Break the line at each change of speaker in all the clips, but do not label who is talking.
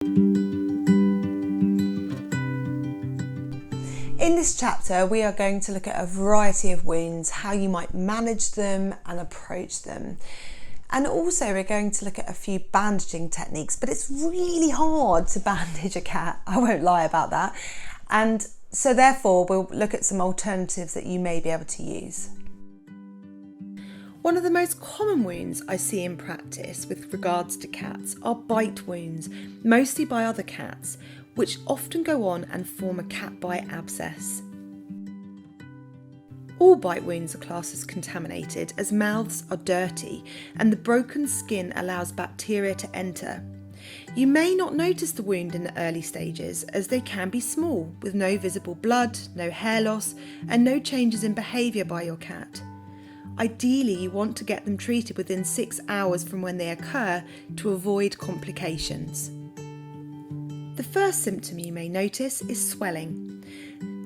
In this chapter, we are going to look at a variety of wounds, how you might manage them and approach them. And also we're going to look at a few bandaging techniques, but it's really hard to bandage a cat. I won't lie about that. And so therefore we'll look at some alternatives that you may be able to use. One of the most common wounds I see in practice with regards to cats are bite wounds, mostly by other cats, which often go on and form a cat bite abscess. All bite wounds are classed as contaminated as mouths are dirty and the broken skin allows bacteria to enter. You may not notice the wound in the early stages as they can be small with no visible blood, no hair loss and no changes in behaviour by your cat. Ideally, you want to get them treated within 6 hours from when they occur to avoid complications. The first symptom you may notice is swelling.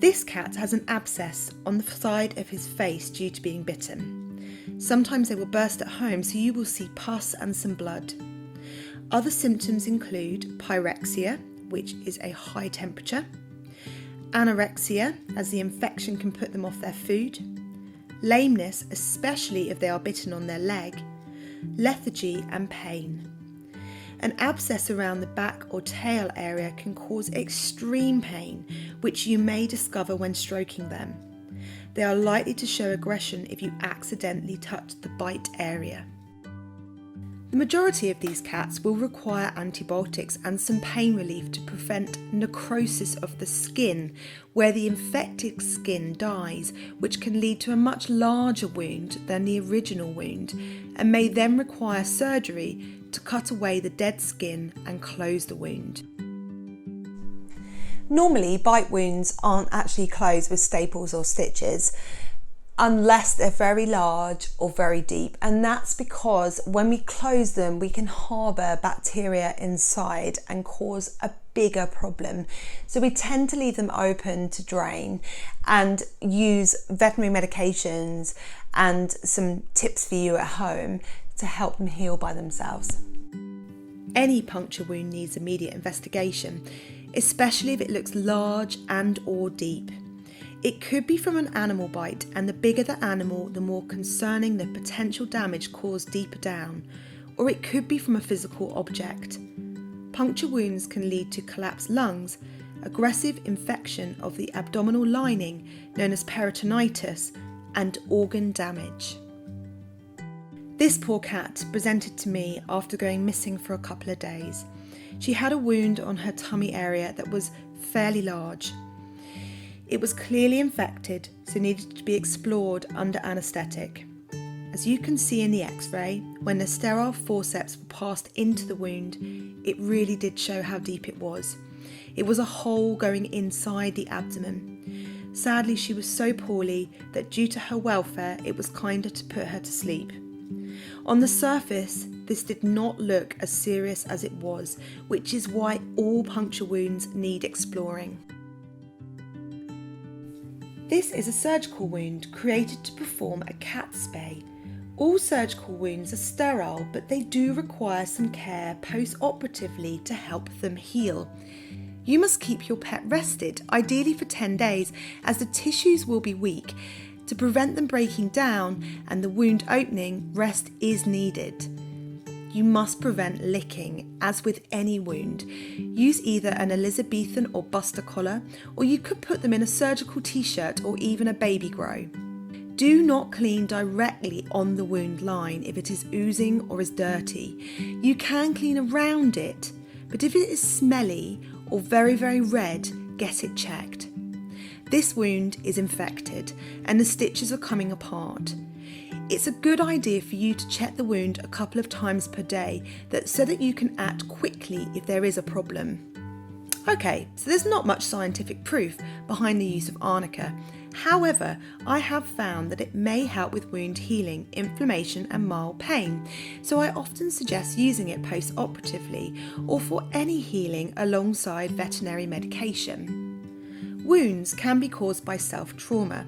This cat has an abscess on the side of his face due to being bitten. Sometimes they will burst at home, so you will see pus and some blood. Other symptoms include pyrexia, which is a high temperature, anorexia, as the infection can put them off their food, lameness, especially if they are bitten on their leg, lethargy and pain. An abscess around the back or tail area can cause extreme pain, which you may discover when stroking them. They are likely to show aggression if you accidentally touch the bite area. The majority of these cats will require antibiotics and some pain relief to prevent necrosis of the skin, where the infected skin dies, which can lead to a much larger wound than the original wound, and may then require surgery to cut away the dead skin and close the wound. Normally, bite wounds aren't actually closed with staples or stitches, unless they're very large or very deep, and that's because when we close them we can harbour bacteria inside and cause a bigger problem. So we tend to leave them open to drain and use veterinary medications and some tips for you at home to help them heal by themselves. Any puncture wound needs immediate investigation, especially if it looks large and or deep. It could be from an animal bite, and the bigger the animal, the more concerning the potential damage caused deeper down, or it could be from a physical object. Puncture wounds can lead to collapsed lungs, aggressive infection of the abdominal lining known as peritonitis, and organ damage. This poor cat presented to me after going missing for a couple of days. She had a wound on her tummy area that was fairly large. It was clearly infected, so needed to be explored under anaesthetic. As you can see in the x-ray, when the sterile forceps were passed into the wound, it really did show how deep it was. It was a hole going inside the abdomen. Sadly, she was so poorly that due to her welfare, it was kinder to put her to sleep. On the surface, this did not look as serious as it was, which is why all puncture wounds need exploring. This is a surgical wound created to perform a cat spay. All surgical wounds are sterile, but they do require some care post-operatively to help them heal. You must keep your pet rested, ideally for 10 days, as the tissues will be weak. To prevent them breaking down and the wound opening, rest is needed. You must prevent licking, as with any wound. Use either an Elizabethan or Buster collar, or you could put them in a surgical t-shirt or even a baby grow. Do not clean directly on the wound line if it is oozing or is dirty. You can clean around it, but if it is smelly or very, very red, get it checked. This wound is infected and the stitches are coming apart. It's a good idea for you to check the wound a couple of times per day so that you can act quickly if there is a problem. Okay, so there's not much scientific proof behind the use of arnica. However, I have found that it may help with wound healing, inflammation and mild pain, so I often suggest using it post-operatively or for any healing alongside veterinary medication. Wounds can be caused by self-trauma.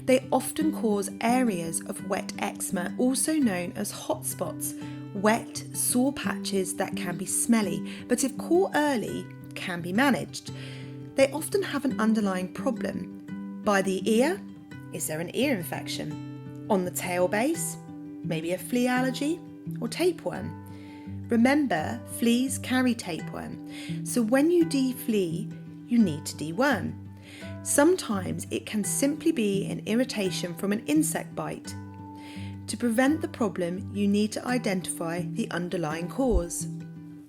They often cause areas of wet eczema, also known as hot spots,
wet, sore patches that can be smelly, but if caught early, can be managed. They often have an underlying problem. By the ear, is there an ear infection? On the tail base, maybe a flea allergy or tapeworm. Remember, fleas carry tapeworm, so when you deflea, you need to deworm. Sometimes it can simply be an irritation from an insect bite. To prevent the problem, you need to identify the underlying cause.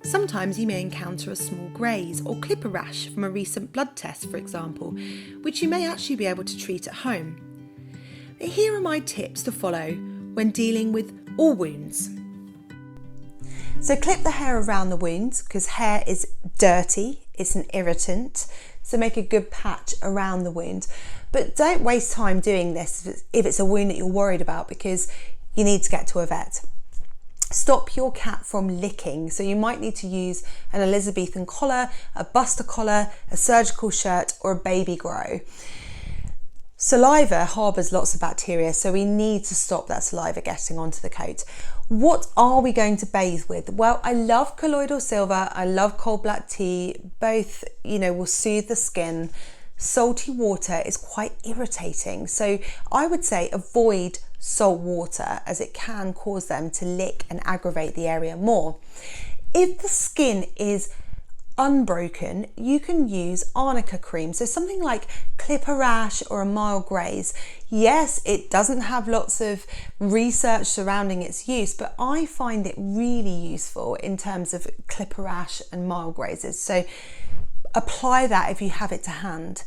Sometimes you may encounter a small graze or clipper rash from a recent blood test, for example, which you may actually be able to treat at home. But here are my tips to follow when dealing with all wounds.
So clip the hair around the wounds because hair is dirty, it's an irritant. So make a good patch around the wound. But don't waste time doing this if it's a wound that you're worried about, because you need to get to a vet. Stop your cat from licking. So you might need to use an Elizabethan collar, a buster collar, a surgical shirt, or a baby grow. Saliva harbours lots of bacteria, so we need to stop that saliva getting onto the coat. What are we going to bathe with? Well, I love colloidal silver, I love cold black tea, both, will soothe the skin. Salty water is quite irritating, so I would say avoid salt water as it can cause them to lick and aggravate the area more. If the skin is unbroken, you can use arnica cream, so something like clipper rash or a mild graze. Yes, it doesn't have lots of research surrounding its use, but I find it really useful in terms of clipper rash and mild grazes, so apply that if you have it to hand.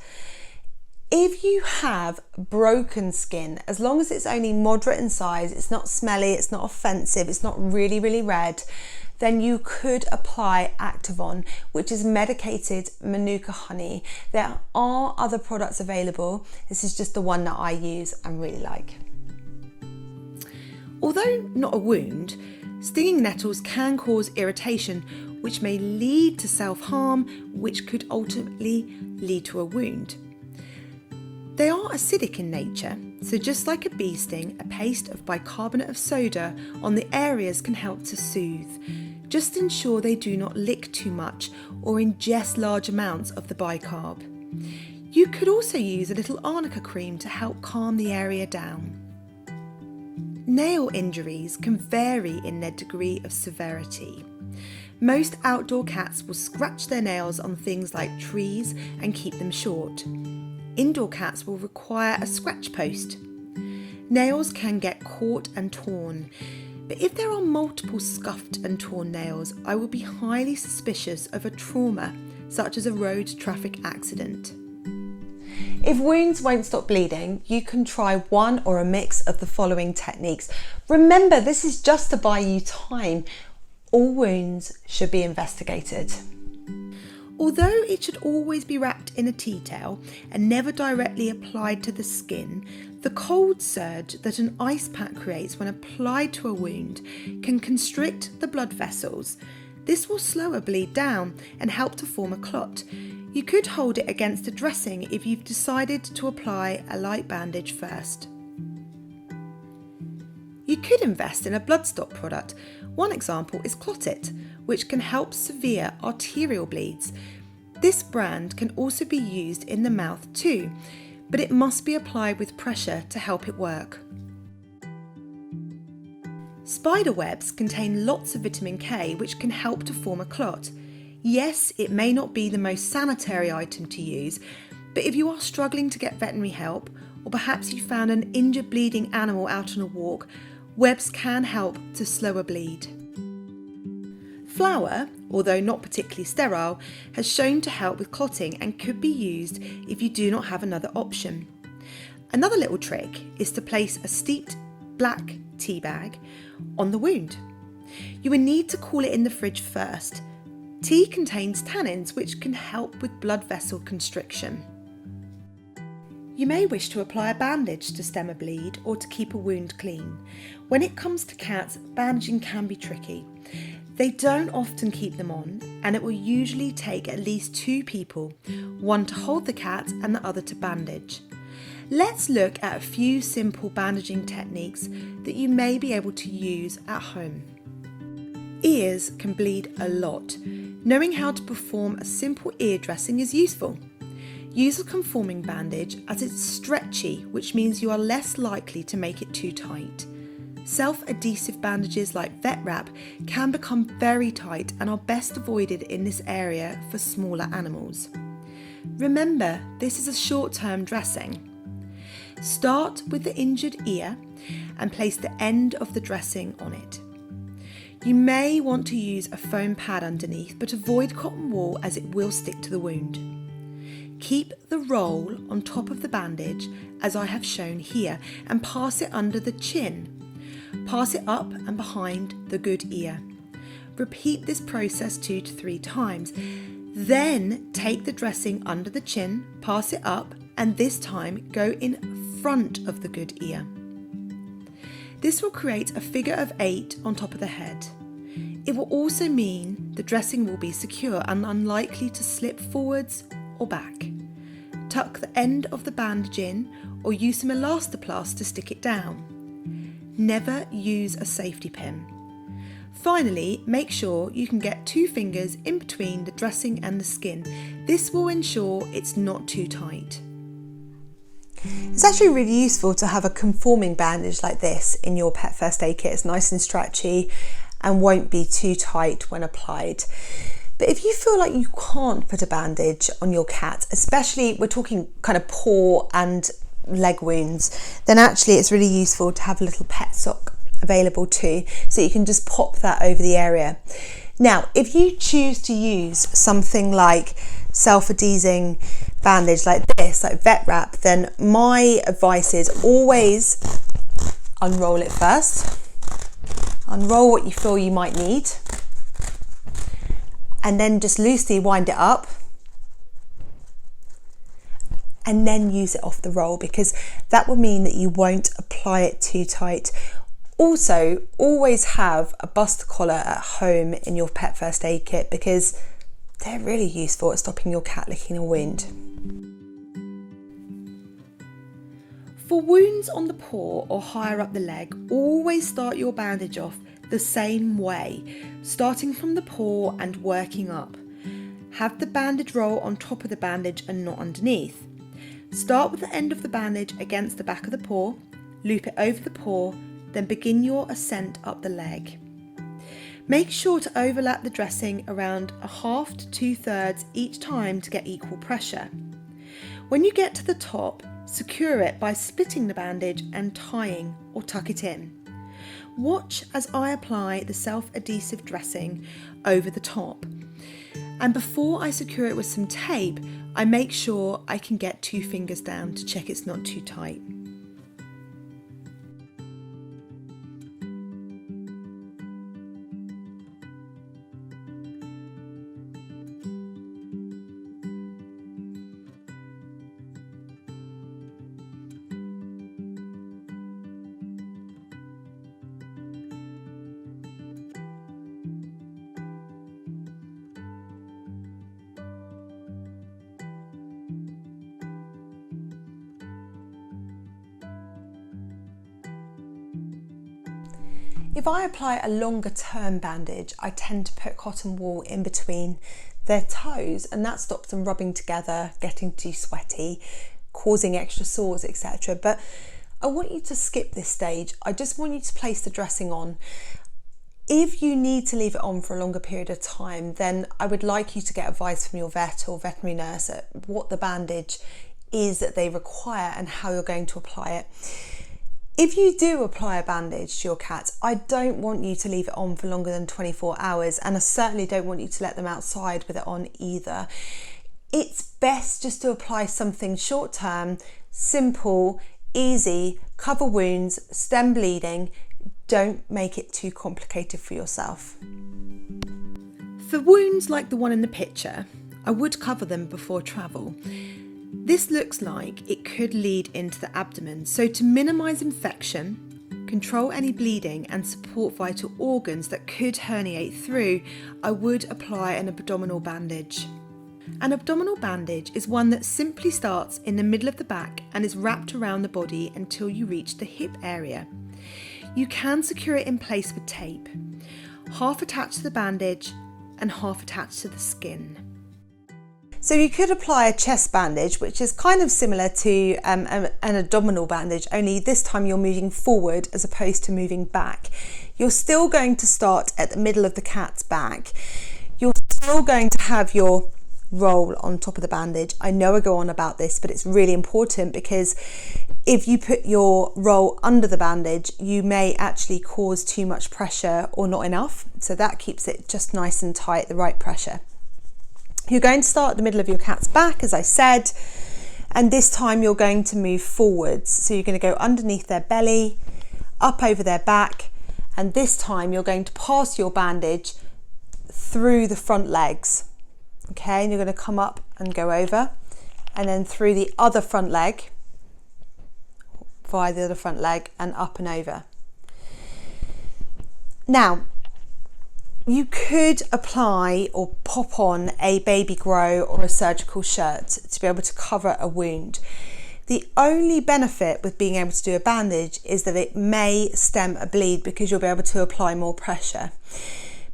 If you have broken skin, as long as it's only moderate in size, it's not smelly, it's not offensive, it's not really, really red, then you could apply Activon, which is medicated Manuka honey. There are other products available. This is just the one that I use and really like.
Although not a wound, stinging nettles can cause irritation, which may lead to self-harm, which could ultimately lead to a wound. They are acidic in nature, so just like a bee sting, a paste of bicarbonate of soda on the areas can help to soothe. Just ensure they do not lick too much or ingest large amounts of the bicarb. You could also use a little arnica cream to help calm the area down. Nail injuries can vary in their degree of severity. Most outdoor cats will scratch their nails on things like trees and keep them short. Indoor cats will require a scratch post. Nails can get caught and torn, but if there are multiple scuffed and torn nails, I would be highly suspicious of a trauma, such as a road traffic accident.
If wounds won't stop bleeding, you can try one or a mix of the following techniques. Remember, this is just to buy you time. All wounds should be investigated.
Although it should always be wrapped in a tea towel and never directly applied to the skin, the cold surge that an ice pack creates when applied to a wound can constrict the blood vessels. This will slow a bleed down and help to form a clot. You could hold it against a dressing if you've decided to apply a light bandage first. You could invest in a Bloodstock product. One example is Clot It, which can help severe arterial bleeds. This brand can also be used in the mouth too, but it must be applied with pressure to help it work. Spider webs contain lots of vitamin K, which can help to form a clot. Yes, it may not be the most sanitary item to use, but if you are struggling to get veterinary help, or perhaps you found an injured bleeding animal out on a walk, webs can help to slow a bleed. Flour, although not particularly sterile, has shown to help with clotting and could be used if you do not have another option. Another little trick is to place a steeped black tea bag on the wound. You will need to cool it in the fridge first. Tea contains tannins which can help with blood vessel constriction. You may wish to apply a bandage to stem a bleed or to keep a wound clean. When it comes to cats, bandaging can be tricky. They don't often keep them on, and it will usually take at least 2 people, one to hold the cat and the other to bandage. Let's look at a few simple bandaging techniques that you may be able to use at home. Ears can bleed a lot. Knowing how to perform a simple ear dressing is useful. Use a conforming bandage as it's stretchy, which means you are less likely to make it too tight. Self-adhesive bandages like vet wrap can become very tight and are best avoided in this area for smaller animals. Remember, this is a short-term dressing. Start with the injured ear and place the end of the dressing on it. You may want to use a foam pad underneath, but avoid cotton wool as it will stick to the wound. Keep the roll on top of the bandage as I have shown here and pass it under the chin. Pass it up and behind the good ear. Repeat this process 2 to 3 times. Then take the dressing under the chin, pass it up, and this time go in front of the good ear. This will create a figure of 8 on top of the head. It will also mean the dressing will be secure and unlikely to slip forwards or back. Tuck the end of the bandage in or use some elastoplast to stick it down. Never use a safety pin. Finally, make sure you can get 2 fingers in between the dressing and the skin. This will ensure it's not too tight.
It's actually really useful to have a conforming bandage like this in your pet first aid kit. It's nice and stretchy and won't be too tight when applied. But if you feel like you can't put a bandage on your cat, especially we're talking kind of paw and leg wounds, then actually it's really useful to have a little pet sock available too, so you can just pop that over the area. Now, if you choose to use something like self-adhesing bandage like this, like vet wrap, then my advice is always unroll it first. Unroll what you feel you might need, and then just loosely wind it up, and then use it off the roll, because that will mean that you won't apply it too tight. Also, always have a buster collar at home in your pet first aid kit, because they're really useful at stopping your cat licking a wound.
For wounds on the paw or higher up the leg, always start your bandage off the same way, starting from the paw and working up. Have the bandage roll on top of the bandage and not underneath. Start with the end of the bandage against the back of the paw, loop it over the paw, then begin your ascent up the leg. Make sure to overlap the dressing around 1/2 to 2/3 each time to get equal pressure. When you get to the top, secure it by splitting the bandage and tying or tuck it in. Watch as I apply the self-adhesive dressing over the top. And before I secure it with some tape, I make sure I can get 2 fingers down to check it's not too tight.
If I apply a longer term bandage, I tend to put cotton wool in between their toes, and that stops them rubbing together, getting too sweaty, causing extra sores, etc. But I want you to skip this stage. I just want you to place the dressing on. If you need to leave it on for a longer period of time, then I would like you to get advice from your vet or veterinary nurse at what the bandage is that they require and how you're going to apply it. If you do apply a bandage to your cat, I don't want you to leave it on for longer than 24 hours, and I certainly don't want you to let them outside with it on either. It's best just to apply something short term, simple, easy, cover wounds, stem bleeding. Don't make it too complicated for yourself.
For wounds like the one in the picture, I would cover them before travel. This looks like it could lead into the abdomen, so to minimise infection, control any bleeding and support vital organs that could herniate through, I would apply an abdominal bandage. An abdominal bandage is one that simply starts in the middle of the back and is wrapped around the body until you reach the hip area. You can secure it in place with tape. half attached to the bandage and half attached to the skin.
So you could apply a chest bandage, which is kind of similar to an abdominal bandage, only this time you're moving forward as opposed to moving back. You're still going to start at the middle of the cat's back. You're still going to have your roll on top of the bandage. I know I go on about this, but it's really important because if you put your roll under the bandage, you may actually cause too much pressure or not enough. So that keeps it just nice and tight, the right pressure. You're going to start at the middle of your cat's back, as I said, and this time you're going to move forwards. So you're going to go underneath their belly, up over their back, and this time you're going to pass your bandage through the front legs. Okay, and you're going to come up and go over, and then through the other front leg, via the other front leg, and up and over. Now, you could apply or pop on a baby grow or a surgical shirt to be able to cover a wound. The only benefit with being able to do a bandage is that it may stem a bleed because you'll be able to apply more pressure.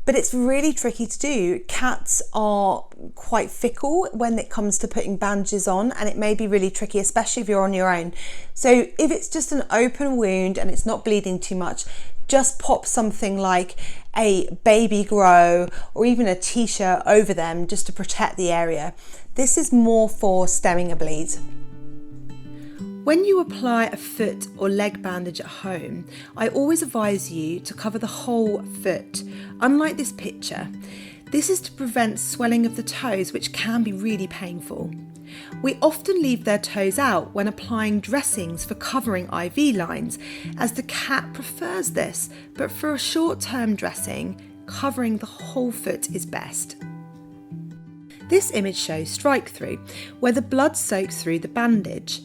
But it's really tricky to do. Cats are quite fickle when it comes to putting bandages on, and it may be really tricky, especially if you're on your own. So if it's just an open wound and it's not bleeding too much, just pop something like a baby grow or even a t-shirt over them just to protect the area. This is more for stemming a bleed.
When you apply a foot or leg bandage at home, I always advise you to cover the whole foot. Unlike this picture, this is to prevent swelling of the toes, which can be really painful. We often leave their toes out when applying dressings for covering IV lines, as the cat prefers this, but for a short-term dressing, covering the whole foot is best. This image shows strike through, where the blood soaks through the bandage.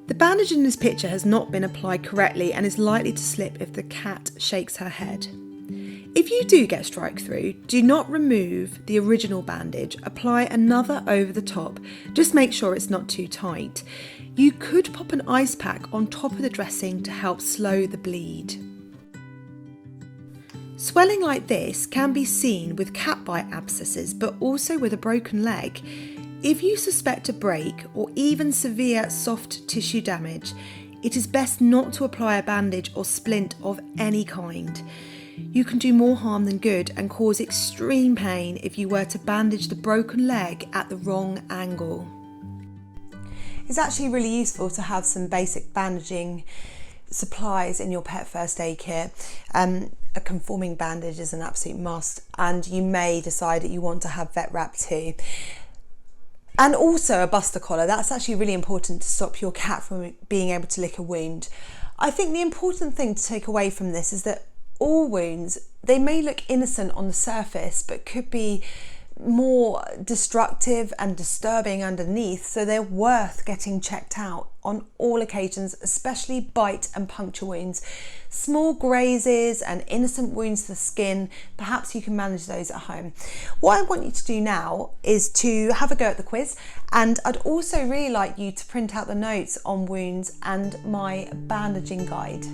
The bandage in this picture has not been applied correctly and is likely to slip if the cat shakes her head. If you do get strike through, do not remove the original bandage, apply another over the top, just make sure it's not too tight. You could pop an ice pack on top of the dressing to help slow the bleed. Swelling like this can be seen with cat bite abscesses, but also with a broken leg. If you suspect a break or even severe soft tissue damage, it is best not to apply a bandage or splint of any kind. You can do more harm than good and cause extreme pain if you were to bandage the broken leg at the wrong angle.
It's actually really useful to have some basic bandaging supplies in your pet first aid kit. A conforming bandage is an absolute must, and you may decide that you want to have vet wrap too. And also a buster collar. That's actually really important to stop your cat from being able to lick a wound. I think the important thing to take away from this is that all wounds, they may look innocent on the surface, but could be more destructive and disturbing underneath, so they're worth getting checked out on all occasions, especially bite and puncture wounds. Small grazes and innocent wounds to the skin, perhaps you can manage those at home. What I want you to do now is to have a go at the quiz, and I'd also really like you to print out the notes on wounds and my bandaging guide.